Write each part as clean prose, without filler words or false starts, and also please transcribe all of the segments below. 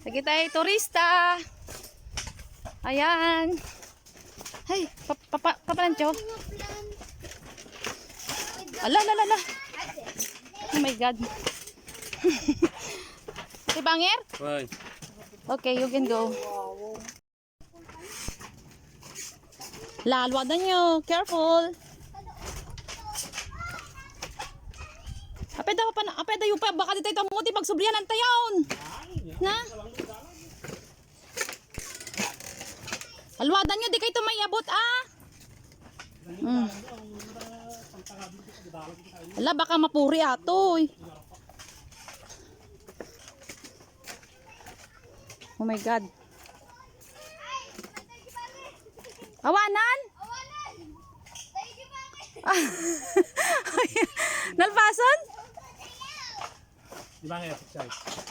Lagi tayo turista. Ayan. Hay, papalancho. Ala. Oh my God. Si Bangir? Right. Okay, you can go. Lalwadan nyo. Careful. Apay daw pa. Baka di tayo tamuti pag sublihan ang tayon. Na? Alwadan nyo. Di kayo tumayabot ah. Ala, baka mapuri ato. Oh my God. Awanan? Nalpason? Di ba nga exercise?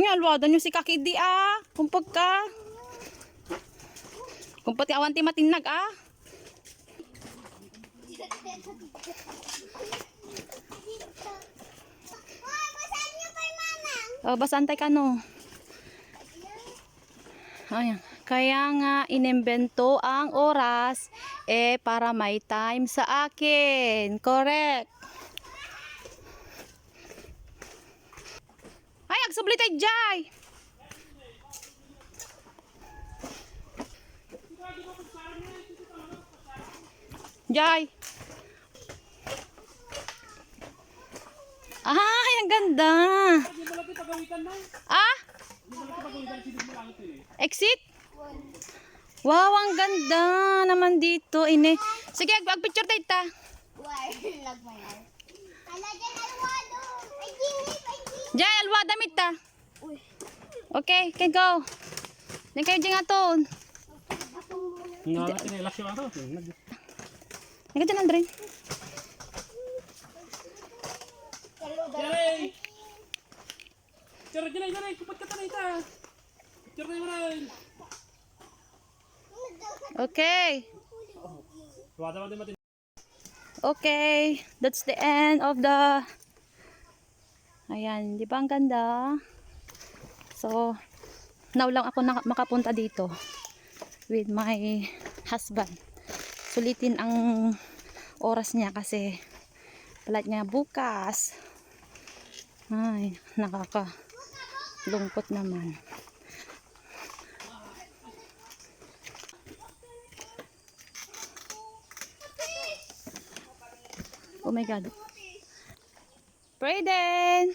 Alwadan nyo si Kakidi ah. Kumpag ka. Kumpati awan ti matinag ah. Oh, basantay ka no. Ayan. Kaya nga inimbento ang oras para may time sa akin. Correct. Ay, agsubli tayo jay. Jay. Ay, ang ganda. Ah? Exit? Wow, ang ganda naman dito. Sige, mag-picture tayo ta. Jay, alwa, damit ta. Okay, can go. Hindi kayo dyan aton. Nga natin ay laksyo ako. Hindi ka dyan, Aldrin. Jaray! Jaray! Kupat ka tanay ta! Jaray! Okay. Okay, that's the end of the... Ayan, di ba ang ganda? So, now lang ako makapunta dito with my husband. Sulitin ang oras niya kasi flight niya bukas. Ay, nakakalungkot naman. Oh my God. Brayden!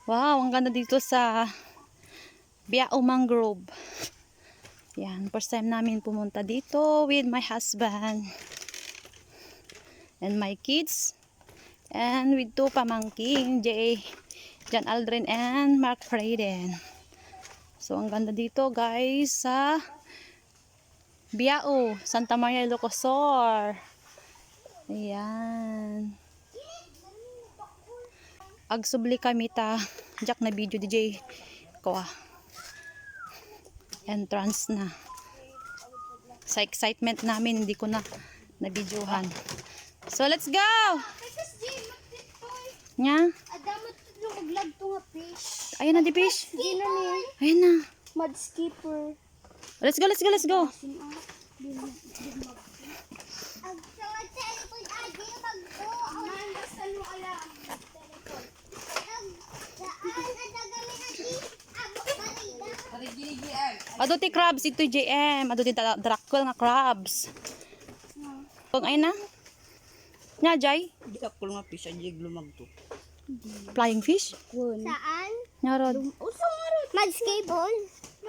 Wow, ang ganda dito sa Biao Mangrove. Yan, first time namin pumunta dito with my husband and my kids and with two pamangking, Jan Aldrin and Mark Brayden. So, ang ganda dito guys sa Biao, Santa Maria Ilocosur. Ayan. Agsubli kami ta. Jack na video DJ ko ah. Entrance na. Sa excitement namin, hindi ko na videohan. So, let's go! Nya? Ayan na di fish. Ayan na. Mud skipper. Let's go. Aduti crabs ito JM. Aduti drakol nga crabs. Kung ay na? Nya Jay? Drakol nga fish ajig lumagto. Flying fish? Saan? Nya rod. Mud skipper.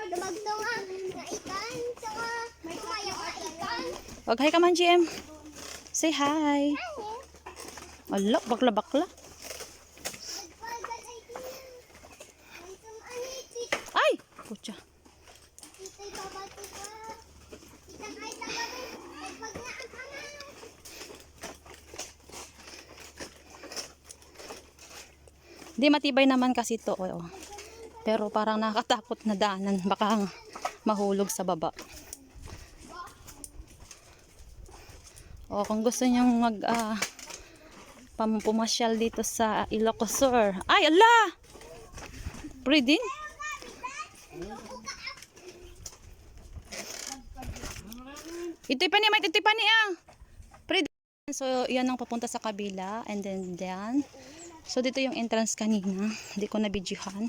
Dumagto nga ikan. Saka may kumayang nga ikan. Wag hi ka man GM. Say hi. Ala, bakla. Ay! Pucha. Di matibay naman kasi to. Oh. Pero parang nakakatakot na daanan. Baka mahulog sa baba. O kung gusto nyo pumasyal dito sa Ilocos Sur. Ay, ala! Pwede? Ito'y pa niya, may ito'y pa niya. Pwede. So, yan ang papunta sa kabila. And then, yan. So, dito yung entrance kanina. Hindi ko nabidyohan.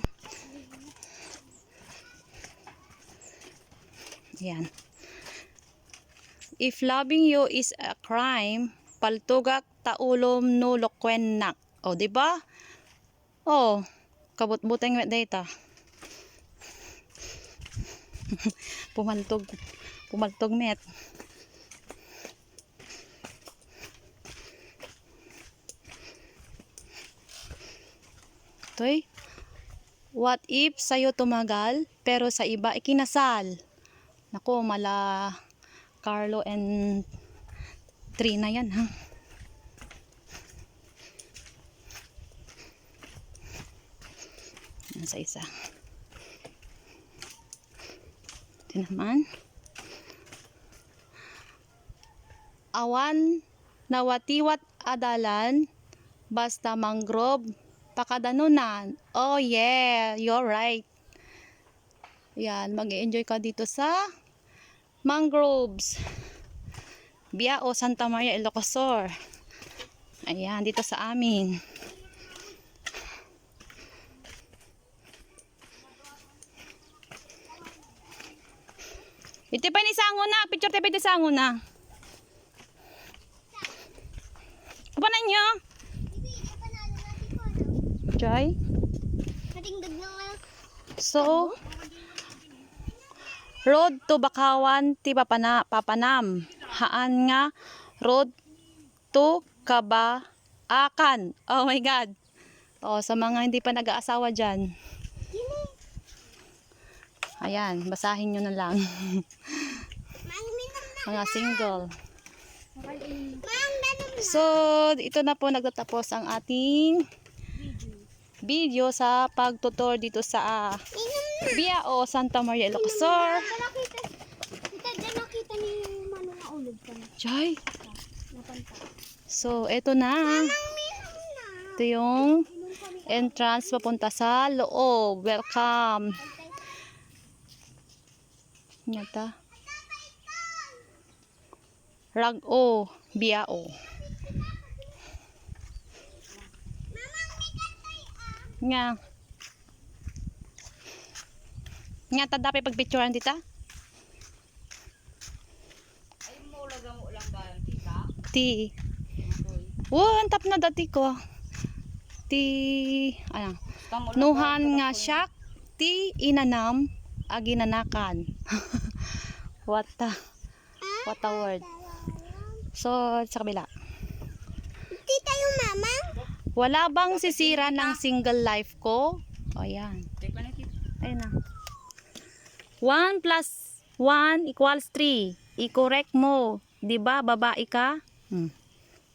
Yan. If loving you is a crime, paltugak taulom no lokwennak. O, di ba? Oh, kabut-buteng met data. Pumaltog met. Toy, what if sa'yo tumagal, pero sa iba ikinasal? Nako, mala Carlo and Trina yan, ha? Yan sa isa. Ito naman. Awan nawatiwat adalan basta mangrove pakadanunan. Oh yeah, you're right. Yan, mag-enjoy ka dito sa mangroves. Biao, Santa Maria, Ilocos Sur. Ayan, dito sa amin. Ito pa ni sango na, picture tayo sa sango na. Kapanan nyo? Jai? Natingdag na nga. So, road to Bakawan ti Papanam. Haan nga road to Kabaakan. Oh my God. Oh, sa mga hindi pa nag-aasawa dyan. Ayan, basahin nyo na lang. Mga single. So, ito na po nagtatapos ang ating video sa pagtutor dito sa Biao, Santa Maria, Ilocos Sur. Nakita niyo yung manong naulog ka na. Jai. So, ito na. Ito yung entrance papunta sa loob. Welcome. Nyata. Rag-o, Biao. Nga. Nga, tadapi pagpicturean dita? Ay mo lang ba ang tita? Ti. Wow, tap na dati ko. Ti, ano? Nuhan nga siyak, ti inanam, aginanakan. What a word. So, sa kabila. Tita yung mama? Wala bang sisira ng single life ko? O, yan. Take pa na tita. Ayun na. 1 plus 1 equals 3. I-correct mo. Diba, babae ka?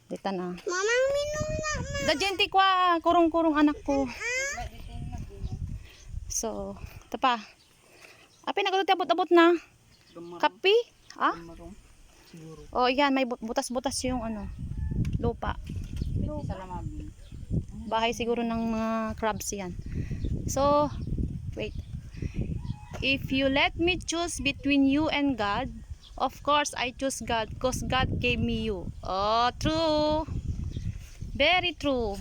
Dito na. Mamang minum na ma. Dadyente ko, kurong-kurong anak ko. So, ito pa. Api, nagatuti-abot-abot na. Kapi? Ah? Siguro. Oh, yan. May butas-butas yung lupa. May sa lamabi. Bahay siguro ng mga crabs yan. So, wait. If you let me choose between you and God, of course I choose God because God gave me you. Oh, true. Very true.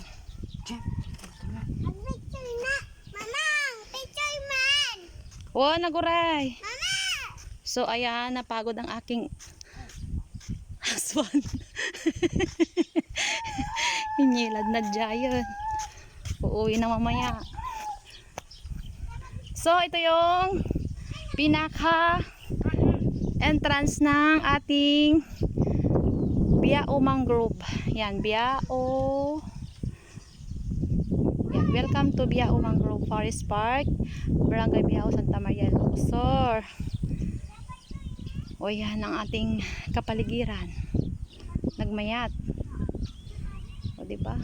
Ang picture na. Mamang, picture man. Oh, naguray. Mama! So, ayan, napagod ang aking husband. Hinilad na dyan. Uuwi na mamaya. So, ito yung pinaka entrance ng ating Biao Mangrove. Yan, Biao. Yan, welcome to Biao Mangrove Forest Park, Barangay Biao, Santa Maria, Ilocos Sur. O yan ang ating kapaligiran. Nagmayat. O diba?